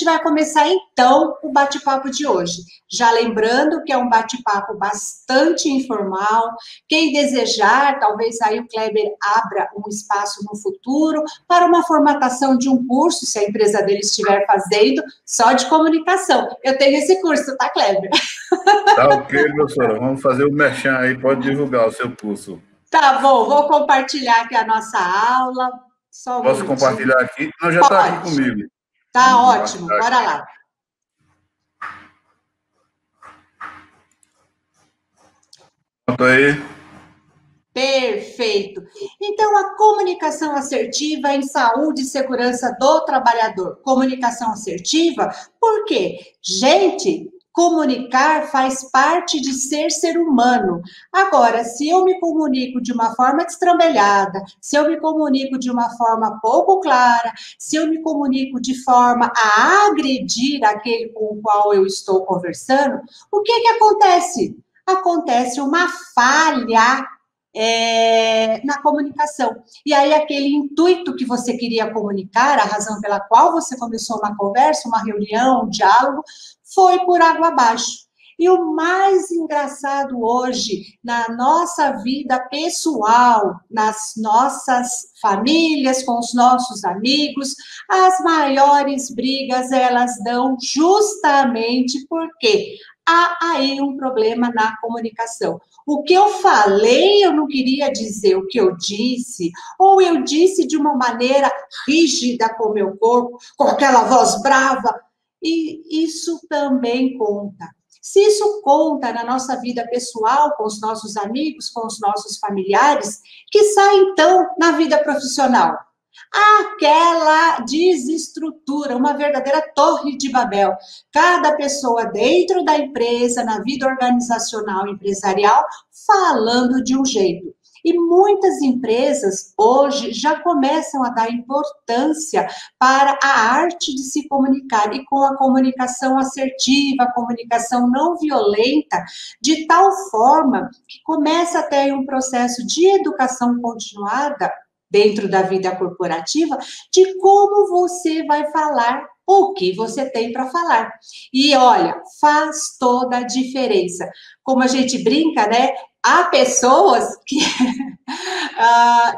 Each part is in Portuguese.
vai começar, então, o bate-papo de hoje. Já lembrando que é um bate-papo bastante informal. Quem desejar, talvez aí o Kleber abra um espaço no futuro para uma formatação de um curso, se a empresa dele estiver fazendo, só de comunicação. Eu tenho esse curso, tá, Kleber? Tá ok, professora. Vamos fazer o merchan aí, pode divulgar o seu curso. Tá bom, vou compartilhar aqui a nossa aula. Só um Posso minutinho. compartilhar aqui? Não, já está aqui Pode. comigo. Tá Vamos ótimo, compartilhar bora aqui. lá. Pronto aí. Perfeito. Então, a comunicação assertiva em saúde e segurança do trabalhador. Comunicação assertiva, por quê? Gente, comunicar faz parte de ser humano. Agora, se eu me comunico de uma forma destrambelhada, se eu me comunico de uma forma pouco clara, se eu me comunico de forma a agredir aquele com o qual eu estou conversando, o que acontece? Acontece uma falha na comunicação. E aí, aquele intuito que você queria comunicar, a razão pela qual você começou uma conversa, uma reunião, um diálogo, foi por água abaixo. E o mais engraçado hoje, na nossa vida pessoal, nas nossas famílias, com os nossos amigos, as maiores brigas, elas dão justamente porque há aí um problema na comunicação. O que eu falei, eu não queria dizer o que eu disse, ou eu disse de uma maneira rígida com o meu corpo, com aquela voz brava, e isso também conta. Se isso conta na nossa vida pessoal, com os nossos amigos, com os nossos familiares, que sai então na vida profissional. Aquela desestrutura, uma verdadeira torre de Babel. Cada pessoa dentro da empresa, na vida organizacional empresarial, falando de um jeito. E muitas empresas hoje já começam a dar importância para a arte de se comunicar e com a comunicação assertiva, a comunicação não violenta, de tal forma que começa a ter um processo de educação continuada dentro da vida corporativa, de como você vai falar, o que você tem para falar. E olha, faz toda a diferença. Como a gente brinca, né? Há pessoas que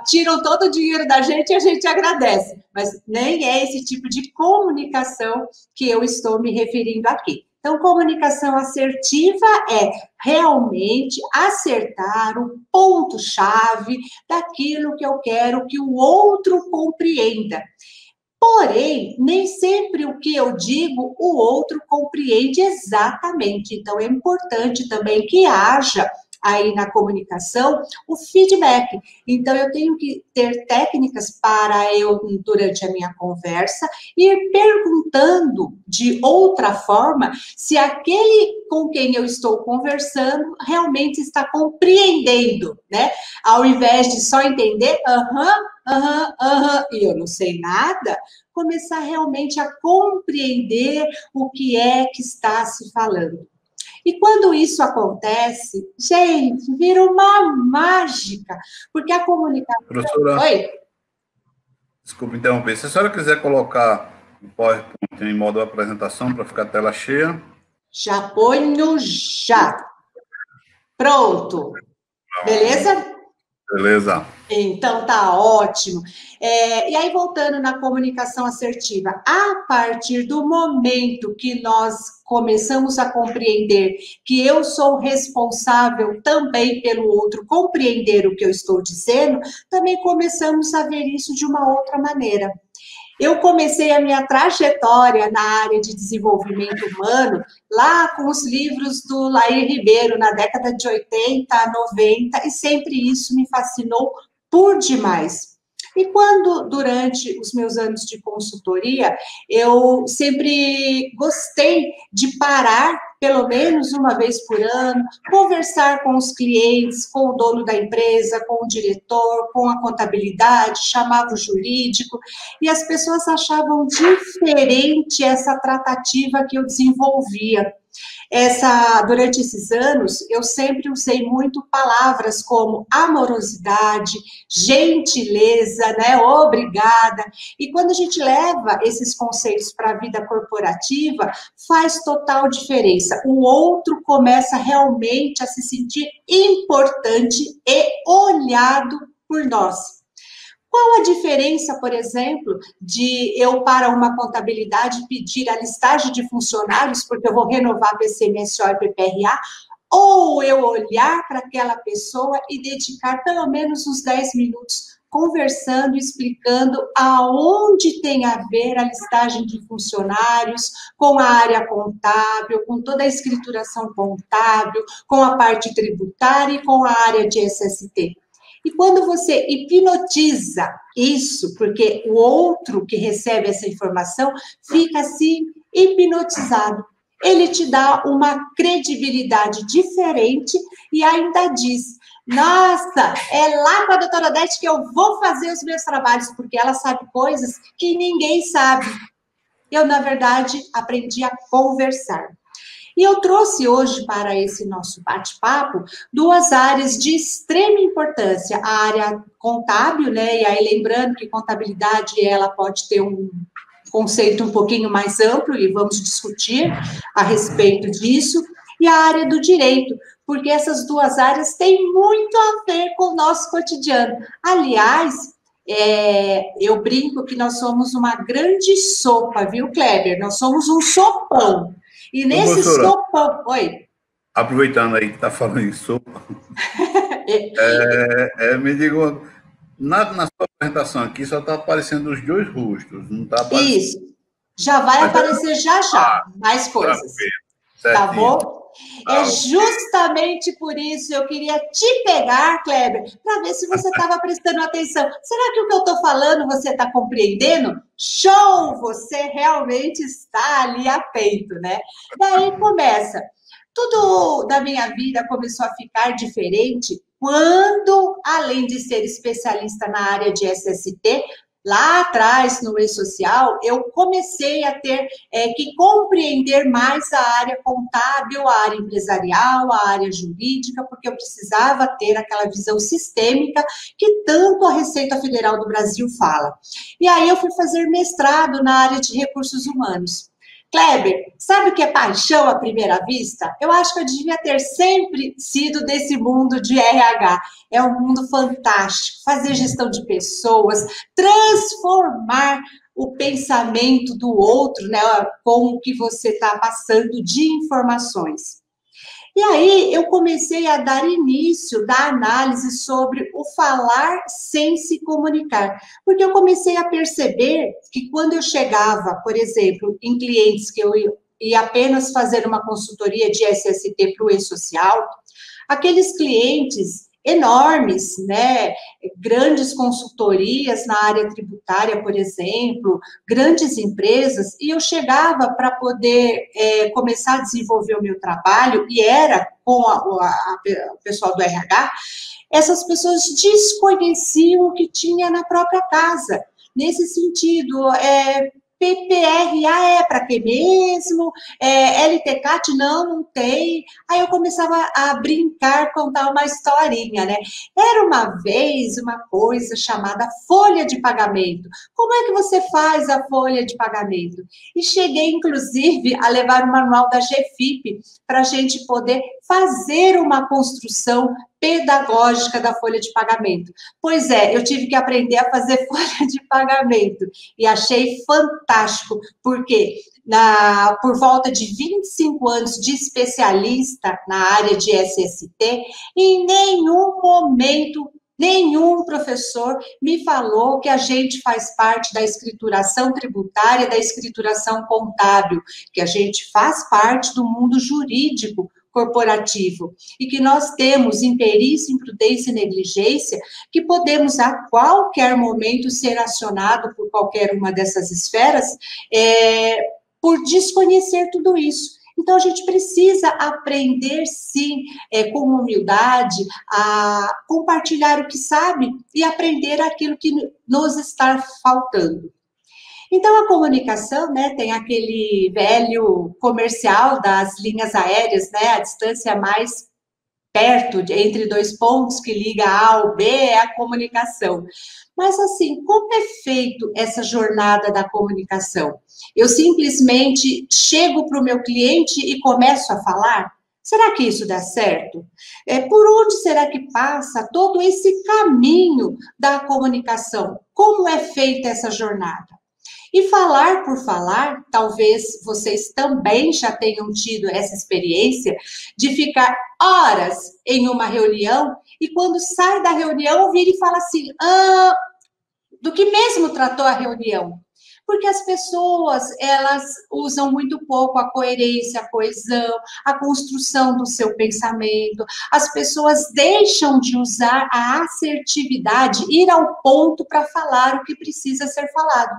tiram todo o dinheiro da gente e a gente agradece, mas nem é esse tipo de comunicação que eu estou me referindo aqui. Então, comunicação assertiva é realmente acertar o ponto-chave daquilo que eu quero que o outro compreenda. Porém, nem sempre o que eu digo o outro compreende exatamente. Então, é importante também que haja aí na comunicação o feedback. Então, eu tenho que ter técnicas para eu, durante a minha conversa, ir perguntando de outra forma se aquele com quem eu estou conversando realmente está compreendendo, né? Ao invés de só entender, e eu não sei nada, começar realmente a compreender o que é que está se falando. E quando isso acontece, gente, vira uma mágica, porque a comunicação... Professora, Oi? desculpe interromper. Se a senhora quiser colocar o PowerPoint em modo apresentação para ficar a tela cheia. Já ponho já. Pronto. Beleza? Beleza. Então, tá ótimo. E aí, voltando na comunicação assertiva, a partir do momento que nós começamos a compreender que eu sou responsável também pelo outro compreender o que eu estou dizendo, também começamos a ver isso de uma outra maneira. Eu comecei a minha trajetória na área de desenvolvimento humano lá com os livros do Lair Ribeiro, na década de 80, 90, e sempre isso me fascinou por demais. E quando, durante os meus anos de consultoria, eu sempre gostei de parar, pelo menos uma vez por ano, conversar com os clientes, com o dono da empresa, com o diretor, com a contabilidade, chamava o jurídico, e as pessoas achavam diferente essa tratativa que eu desenvolvia. Durante esses anos, eu sempre usei muito palavras como amorosidade, gentileza, né? Obrigada. E quando a gente leva esses conceitos para a vida corporativa, faz total diferença. O outro começa realmente a se sentir importante e olhado por nós. Qual a diferença, por exemplo, de eu, para uma contabilidade, pedir a listagem de funcionários, porque eu vou renovar PCMSO e PPRA, ou eu olhar para aquela pessoa e dedicar pelo menos uns 10 minutos conversando, explicando aonde tem a ver a listagem de funcionários, com a área contábil, com toda a escrituração contábil, com a parte tributária e com a área de SST. E quando você hipnotiza isso, porque o outro que recebe essa informação fica assim hipnotizado, ele te dá uma credibilidade diferente e ainda diz: nossa, é lá com a doutora Odete que eu vou fazer os meus trabalhos, porque ela sabe coisas que ninguém sabe. Eu, na verdade, aprendi a conversar. E eu trouxe hoje para esse nosso bate-papo 2 áreas de extrema importância. A área contábil, né? E aí lembrando que contabilidade ela pode ter um conceito um pouquinho mais amplo e vamos discutir a respeito disso. E a área do direito, porque essas 2 áreas têm muito a ver com o nosso cotidiano. Aliás, eu brinco que nós somos uma grande sopa, viu, Kleber? Nós somos um sopão. E nesse sopão... Oi? Aproveitando aí que está falando em sopa, me diga, na sua apresentação aqui só está aparecendo os 2 rostos, não está aparecendo... Isso. Já vai aparecer já mais coisas. Tá bom? É justamente por isso eu queria te pegar, Kleber, para ver se você estava prestando atenção. Será que o que eu estou falando você está compreendendo? Show! Você realmente está ali atento, né? Daí começa. Tudo da minha vida começou a ficar diferente quando, além de ser especialista na área de SST, lá atrás, no E-Social, eu comecei a ter que compreender mais a área contábil, a área empresarial, a área jurídica, porque eu precisava ter aquela visão sistêmica que tanto a Receita Federal do Brasil fala. E aí eu fui fazer mestrado na área de recursos humanos. Kleber, sabe o que é paixão à primeira vista? Eu acho que eu devia ter sempre sido desse mundo de RH. É um mundo fantástico, fazer gestão de pessoas, transformar o pensamento do outro, né, com o que você está passando de informações. E aí eu comecei a dar início da análise sobre o falar sem se comunicar, porque eu comecei a perceber que quando eu chegava, por exemplo, em clientes que eu ia apenas fazer uma consultoria de SST para o E-Social, aqueles clientes enormes, né, grandes consultorias na área tributária, por exemplo, grandes empresas, e eu chegava para poder começar a desenvolver o meu trabalho, e era com o pessoal do RH, essas pessoas desconheciam o que tinha na própria casa. Nesse sentido, PPRA é para quê mesmo? LTCAT não tem. Aí eu começava a brincar, contar uma historinha, né? Era uma vez uma coisa chamada folha de pagamento. Como é que você faz a folha de pagamento? E cheguei, inclusive, a levar o manual da GFIP para a gente poder fazer uma construção pedagógica da folha de pagamento. Pois é, eu tive que aprender a fazer folha de pagamento e achei fantástico, porque por volta de 25 anos de especialista na área de SST, em nenhum momento nenhum professor me falou que a gente faz parte da escrituração tributária, da escrituração contábil, que a gente faz parte do mundo jurídico corporativo, e que nós temos imperícia, imprudência e negligência, que podemos a qualquer momento ser acionado por qualquer uma dessas esferas, por desconhecer tudo isso. Então, a gente precisa aprender, sim, com humildade, a compartilhar o que sabe e aprender aquilo que nos está faltando. Então, a comunicação, né, tem aquele velho comercial das linhas aéreas, né, a distância mais perto, entre dois pontos que liga A ao B, é a comunicação. Mas, assim, como é feito essa jornada da comunicação? Eu simplesmente chego para o meu cliente e começo a falar? Será que isso dá certo? Por onde será que passa todo esse caminho da comunicação? Como é feita essa jornada? E falar por falar, talvez vocês também já tenham tido essa experiência de ficar horas em uma reunião e quando sai da reunião vira e fala assim: do que mesmo tratou a reunião? Porque as pessoas, elas usam muito pouco a coerência, a coesão, a construção do seu pensamento. As pessoas deixam de usar a assertividade, ir ao ponto para falar o que precisa ser falado.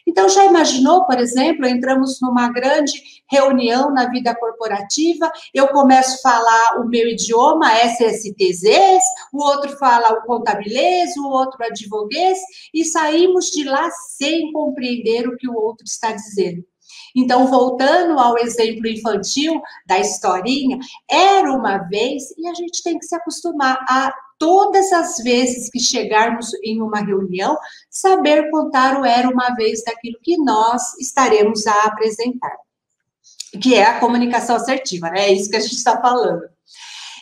Então, já imaginou, por exemplo, entramos numa grande reunião na vida corporativa, eu começo a falar o meu idioma, SSTZs, o outro fala o contabilês, o outro advoguês, e saímos de lá sem compreender o que o outro está dizendo. Então, voltando ao exemplo infantil da historinha, era uma vez, e a gente tem que se acostumar a todas as vezes que chegarmos em uma reunião, saber contar o era uma vez daquilo que nós estaremos a apresentar, que é a comunicação assertiva, né? É isso que a gente está falando.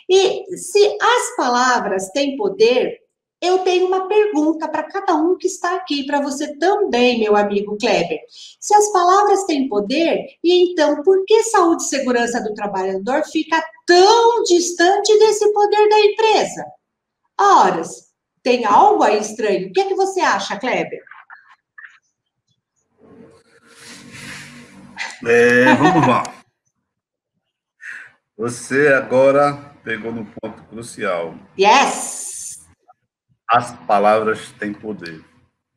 E se as palavras têm poder, eu tenho uma pergunta para cada um que está aqui, para você também, meu amigo Kleber. Se as palavras têm poder, e então por que saúde e segurança do trabalhador fica tão distante desse poder da empresa? Ora, tem algo aí estranho. O que é que você acha, Kleber? Vamos lá. Você agora pegou no ponto crucial. Yes! As palavras têm poder.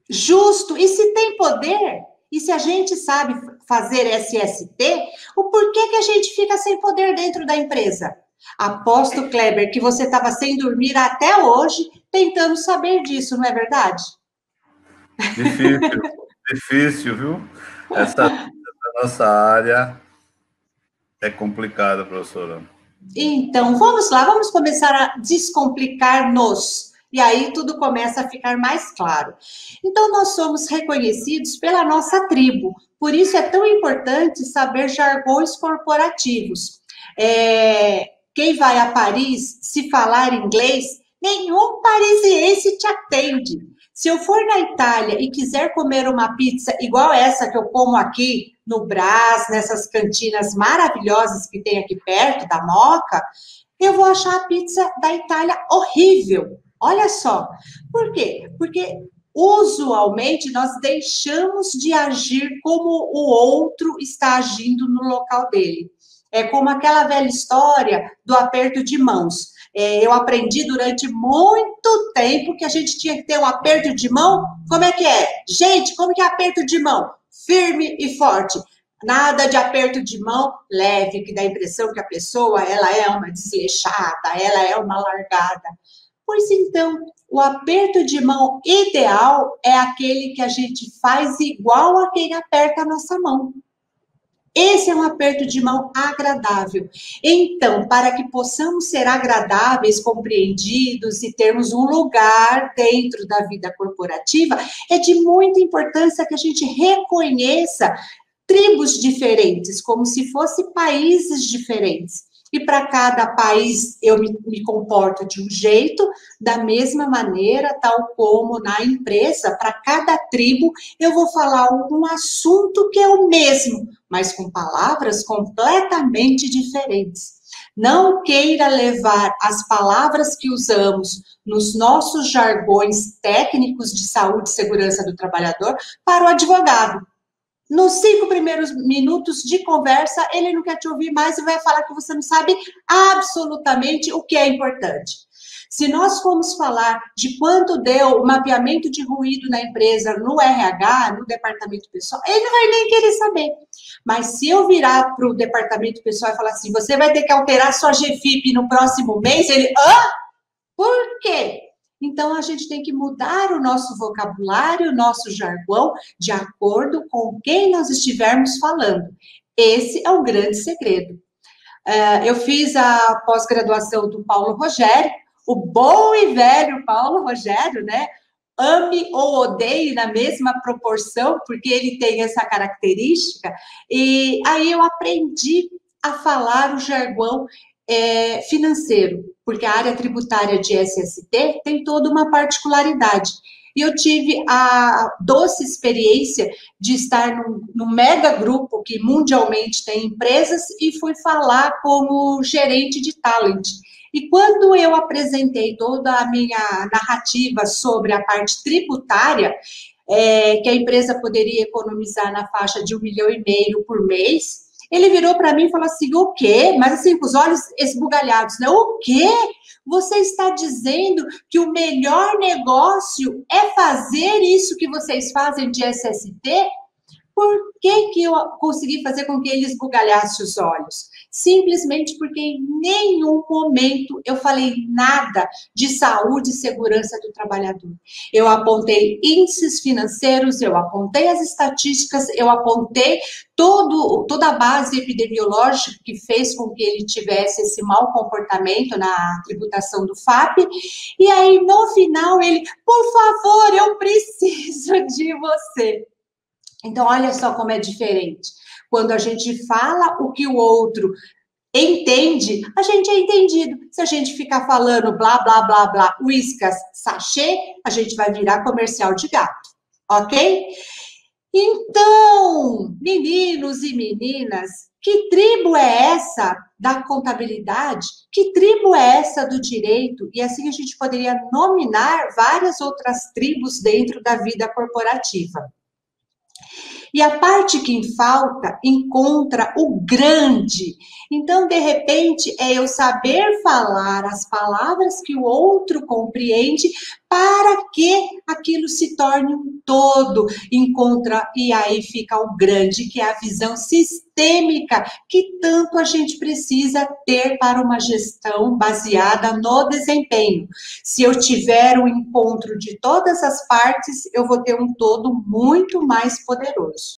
Justo. E se tem poder, e se a gente sabe fazer SST, o porquê que a gente fica sem poder dentro da empresa? Aposto, Kleber, que você estava sem dormir até hoje, tentando saber disso, não é verdade? Difícil, viu? Essa nossa área é complicada, professora. Então, vamos lá, vamos começar a descomplicar-nos. E aí tudo começa a ficar mais claro. Então, nós somos reconhecidos pela nossa tribo. Por isso é tão importante saber jargões corporativos. Quem vai a Paris, se falar inglês, nenhum parisiense te atende. Se eu for na Itália e quiser comer uma pizza igual essa que eu como aqui no Brás, nessas cantinas maravilhosas que tem aqui perto da Moca, eu vou achar a pizza da Itália horrível. Olha só. Por quê? Porque usualmente nós deixamos de agir como o outro está agindo no local dele. É como aquela velha história do aperto de mãos. Eu aprendi durante muito tempo que a gente tinha que ter um aperto de mão. Como é que é? Gente, como que é aperto de mão? Firme e forte. Nada de aperto de mão leve, que dá a impressão que a pessoa ela é uma desleixada, ela é uma largada. Pois então, o aperto de mão ideal é aquele que a gente faz igual a quem aperta a nossa mão. Esse é um aperto de mão agradável. Então, para que possamos ser agradáveis, compreendidos e termos um lugar dentro da vida corporativa, é de muita importância que a gente reconheça tribos diferentes, como se fossem países diferentes. E para cada país eu me comporto de um jeito, da mesma maneira, tal como na empresa, para cada tribo eu vou falar um assunto que é o mesmo, mas com palavras completamente diferentes. Não queira levar as palavras que usamos nos nossos jargões técnicos de saúde e segurança do trabalhador para o advogado. Nos 5 primeiros minutos de conversa, ele não quer te ouvir mais e vai falar que você não sabe absolutamente o que é importante. Se nós formos falar de quanto deu o mapeamento de ruído na empresa, no RH, no departamento pessoal, ele não vai nem querer saber. Mas se eu virar para o departamento pessoal e falar assim, você vai ter que alterar sua GFIP no próximo mês, ele, por quê? Então, a gente tem que mudar o nosso vocabulário, o nosso jargão, de acordo com quem nós estivermos falando. Esse é o grande segredo. Eu fiz a pós-graduação do Paulo Rogério, o bom e velho Paulo Rogério, né? Ame ou odeie na mesma proporção, porque ele tem essa característica. E aí eu aprendi a falar o jargão financeiro, porque a área tributária de SST tem toda uma particularidade. E eu tive a doce experiência de estar num mega grupo que mundialmente tem empresas e fui falar como gerente de talent. E quando eu apresentei toda a minha narrativa sobre a parte tributária, que a empresa poderia economizar na faixa de 1,5 milhão por mês, ele virou para mim e falou assim, o quê? Mas assim, com os olhos esbugalhados, né? O quê? Você está dizendo que o melhor negócio é fazer isso que vocês fazem de SST? Por que eu consegui fazer com que ele esbugalhasse os olhos? Simplesmente porque em nenhum momento eu falei nada de saúde e segurança do trabalhador. Eu apontei índices financeiros, eu apontei as estatísticas, eu apontei toda a base epidemiológica que fez com que ele tivesse esse mau comportamento na tributação do FAP. E aí, no final, ele, por favor, eu preciso de você. Então, olha só como é diferente. Quando a gente fala o que o outro entende, a gente é entendido. Se a gente ficar falando blá, blá, blá, blá, uíscas, sachê, a gente vai virar comercial de gato, ok? Então, meninos e meninas, que tribo é essa da contabilidade? Que tribo é essa do direito? E assim a gente poderia nominar várias outras tribos dentro da vida corporativa. E a parte que falta encontra o grande. Então, de repente, é eu saber falar as palavras que o outro compreende para que aquilo se torne um todo. Encontra, e aí fica o grande, que é a visão sistêmica que tanto a gente precisa ter para uma gestão baseada no desempenho. Se eu tiver um encontro de todas as partes, eu vou ter um todo muito mais poderoso.